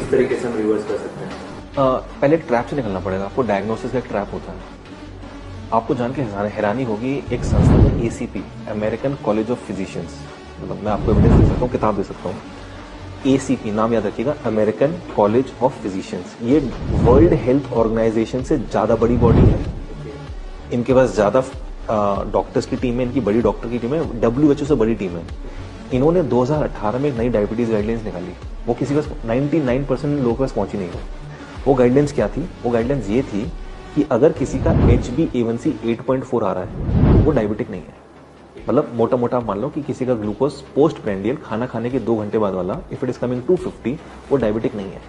किस तरीके से हम रिवर्स कर सकते हैं? पहले एक ट्रैप से निकलना पड़ेगा। आपको डायग्नोसिस का एक ट्रैप होता है। आपको जान के हैरानी होगी, एक संस्था है ACP, American college of physicians, मतलब मैं आपको एविडेंस दे सकता हूँ, किताब दे सकता हूँ। ACP नाम याद रखिएगा, अमेरिकन कॉलेज ऑफ फिजिशियंस। ये वर्ल्ड हेल्थ ऑर्गेनाइजेशन से ज्यादा बड़ी बॉडी है। इनके पास ज्यादा डॉक्टर्स की टीम है, इनकी बड़ी डॉक्टर की टीम है, WHO से बड़ी टीम है। इन्होंने 2018 में एक नई डायबिटीज गाइडलाइंस निकाली। वो किसी पास 99% लोगों के पास पहुंची नहीं है। वो गाइडलाइंस क्या थी? वो गाइडलाइंस ये थी कि अगर किसी का HbA1c 8.4 आ रहा है, वो डायबिटिक नहीं है। मतलब मोटा मोटा मान लो कि किसी का ग्लूकोज पोस्ट प्रेंडियल खाना खाने के 2 घंटे बाद वाला, इफ इट इज कमिंग 250, वो डायबिटिक नहीं है।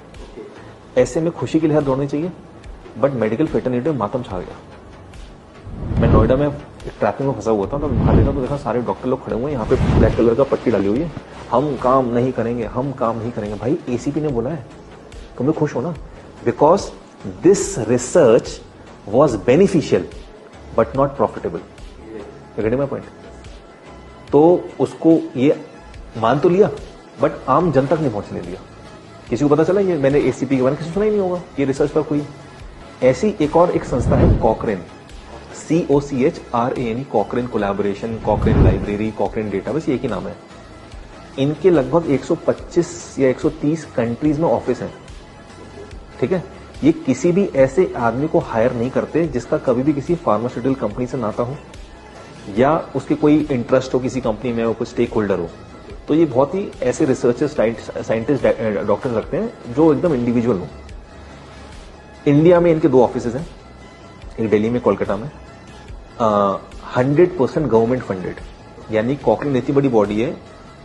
ऐसे में खुशी की लहर दौड़नी चाहिए, बट मेडिकल फेटर्निटी में मातम छा गया। मैं नोएडा में ट्रैफिक में फंसा हुआ था, तो बाहर देखा तो देखा सारे डॉक्टर लोग खड़े हुए हैं, यहाँ पे ब्लैक कलर का पट्टी डाली हुई है, हम काम नहीं करेंगे, हम काम नहीं करेंगे। भाई ACP ने बोला है, तुम लोग खुश हो ना, because this research was beneficial but not profitable. Getting my point? तो उसको ये मान तो लिया, बट आम जन तक नहीं पहुंचने दिया। किसी को पता चला ये मैंने ACP के बारे में किसी सुना ही नहीं होगा, ये रिसर्च पर हुई। ऐसी एक संस्था है कॉकरेन, COCHRANE, कॉकरेन कोलैबोरेशन, कॉकरेन लाइब्रेरी, कॉकरेन डेटाबेस, ये एक ही नाम है। इनके लगभग 125 या 130 कंट्रीज में ऑफिस है। ठीक है, ये किसी भी ऐसे आदमी को हायर नहीं करते जिसका कभी भी किसी फार्मास्यूटिकल कंपनी से नाता हो, या उसके कोई इंटरेस्ट हो किसी कंपनी में, वो कोई स्टेक होल्डर हो। तो ये बहुत ही ऐसे रिसर्चर्स, साइंटिस्ट, डॉक्टर रखते हैं जो एकदम इंडिविजुअल हो। इंडिया में इनके 2 ऑफिसेज हैं, एक दिल्ली में, कोलकाता में। 100% गवर्नमेंट फंडेड, यानी कॉकरेन इतनी बड़ी बॉडी है,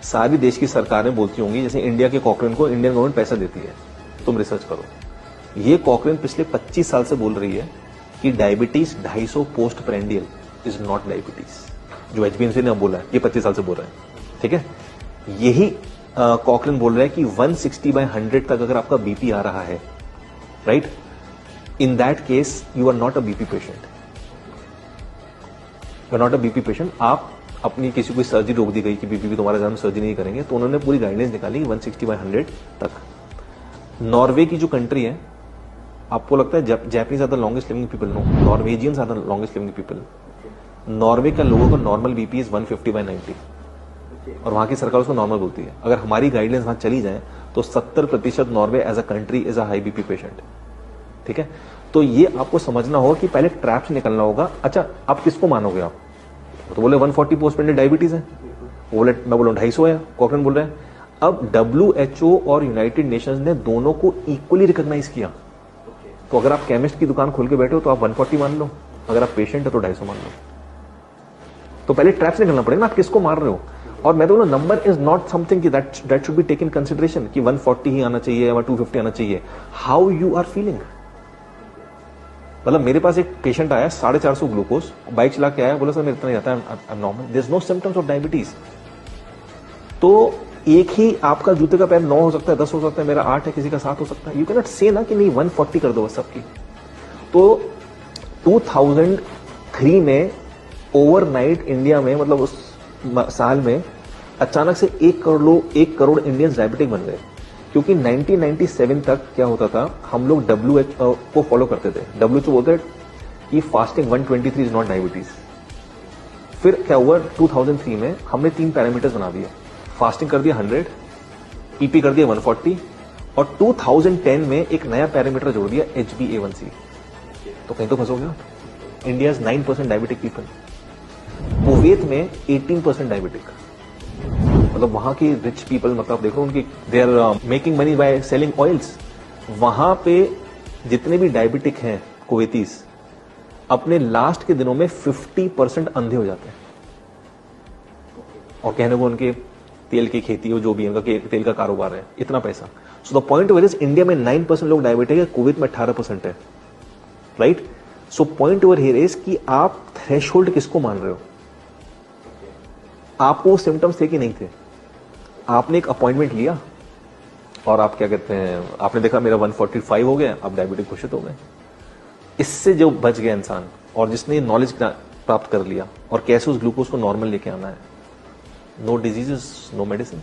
सारी देश की सरकारें बोलती होंगी जैसे इंडिया के कॉकरेन को इंडियन गवर्नमेंट पैसा देती है, तुम रिसर्च करो। ये कॉकरेन पिछले 25 साल से बोल रही है कि diabetes 250 post prandial is not diabetes. जो HbA1c ने बोला है, ये 25 साल से बोल रहे हैं। ठीक है, यही कॉकरेन बोल रहा है कि 160/100 तक अगर आपका BP आ रहा है, right, in that case you are not a BP patient. You are not a BP patient. आप अपनी किसी को सर्जरी रोक दी गई कि BP की तुम्हारे ज्यादा सर्जरी नहीं करेंगे, तो उन्होंने पूरी गाइडलाइंस निकाली 160/100 तक। नॉर्वे की जो कंट्री है, आपको लगता है Japanese are the longest living people? No, Norwegians are the longest living people. Norway का लोगों का नॉर्मल BP इज 150/90, और वहां की सरकार उसको नॉर्मल बोलती है। अगर हमारी गाइडलाइंस वहां चली जाए तो 70% Norway as a country is a high BP patient. ठीक है, तो ये आपको समझना होगा कि पहले ट्रैप से निकलना होगा। अच्छा, आप किसको मानोगे? आप तो बोले 140 पोस्ट प्रेंडियल डायबिटीज है, बोले मैं बोलूं 250 है, कॉकरेन बोल रहे हैं। अब WHO और यूनाइटेड नेशंस ने दोनों को इक्वली रिकॉग्नाइज किया। तो अगर आप केमिस्ट की दुकान खोल के बैठे हो तो आप 140 मान लो, अगर आप पेशेंट है तो 250 मान लो। तो पहले ट्रैप से निकलना पड़ेगा ना, आप किसको मार रहे हो। और मैं तो बोलूं, number is not something that should be taken consideration कि 140 ही आना चाहिए या 250 आना चाहिए। How you are feeling. मतलब मेरे पास एक पेशेंट आया 450 ग्लूकोज, बाइक चला के आया, बोला सर मेरे इतना ही आता है, normal, there is no symptoms of diabetes. तो एक ही आपका जूते का पैर 9 हो सकता है, 10 हो सकता है, मेरा 8 है, किसी का 7 हो सकता है। यू कैन नॉट से ना कि नहीं 140 कर दो बस सबकी। तो 2003 में ओवरनाइट इंडिया में, मतलब उस साल में अचानक से 1 करोड़ इंडियंस डायबिटिक बन गए। क्योंकि 1997 तक क्या होता था, हम लोग WHO को फॉलो करते थे। WHO बोलते कि फास्टिंग 123 इज नॉट डायबिटीज। फिर क्या हुआ, 2003 में हमने 3 पैरामीटर्स बना दिए। फास्टिंग कर दिया 100, EP कर दिया 140, और 2010 में एक नया पैरामीटर जोड़ दिया HbA1c। तो कहीं तो फंसोगे आप। इंडिया 9% डायबिटिक पीपल, कुवैत में 18% डायबिटिक। मतलब वहां की रिच पीपल, मतलब देखो उनकी, they are making money by selling oils. वहां पे जितने भी डायबिटिक हैं कुवैतीज, अपने लास्ट के दिनों में 50% अंधे हो जाते हैं। और कहने को उनके तेल की खेती हो, जो भी उनका तेल का कारोबार है, इतना पैसा। So the point where is, India में 9% लोग डायबिटिक है, कुवैत में 18% है, right. So point over here is कि आप थ्रेशोल्ड किसको मान रहे हो। आपको सिम्टम्स थे कि नहीं थे, आपने एक अपॉइंटमेंट लिया और आप क्या कहते हैं, आपने देखा मेरा 145 हो गया, आप डायबिटिक घोषित हो गए। इससे जो बच गया इंसान, और जिसने नॉलेज प्राप्त कर लिया और कैसे उस ग्लूकोज को नॉर्मल लेके आना है, नो डिजीजेस, नो मेडिसिन।